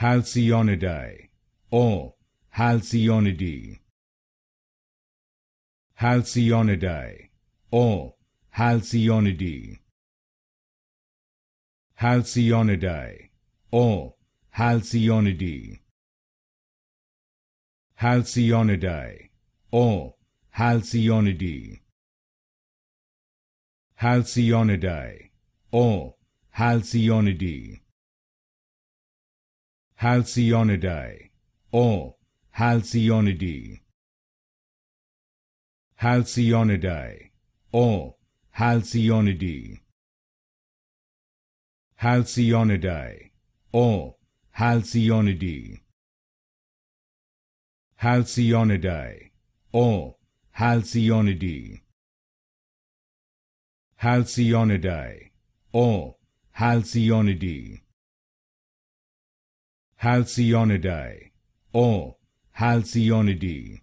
Halcyonidae or Halcyonidae. Halcyonidae or Halcyonidae. Halcyonidae or Halcyonidae. Halcyonidae or Halcyonidae. Halcyonidae or Halcyonidae. Halcyonidae or Halcyonidae. Halcyonidae or Halcyonidae. Halcyonidae or Halcyonidae. Halcyonidae or Halcyonidae. Halcyonidae or Halcyonidae. Halcyonidae or Halcyonidae.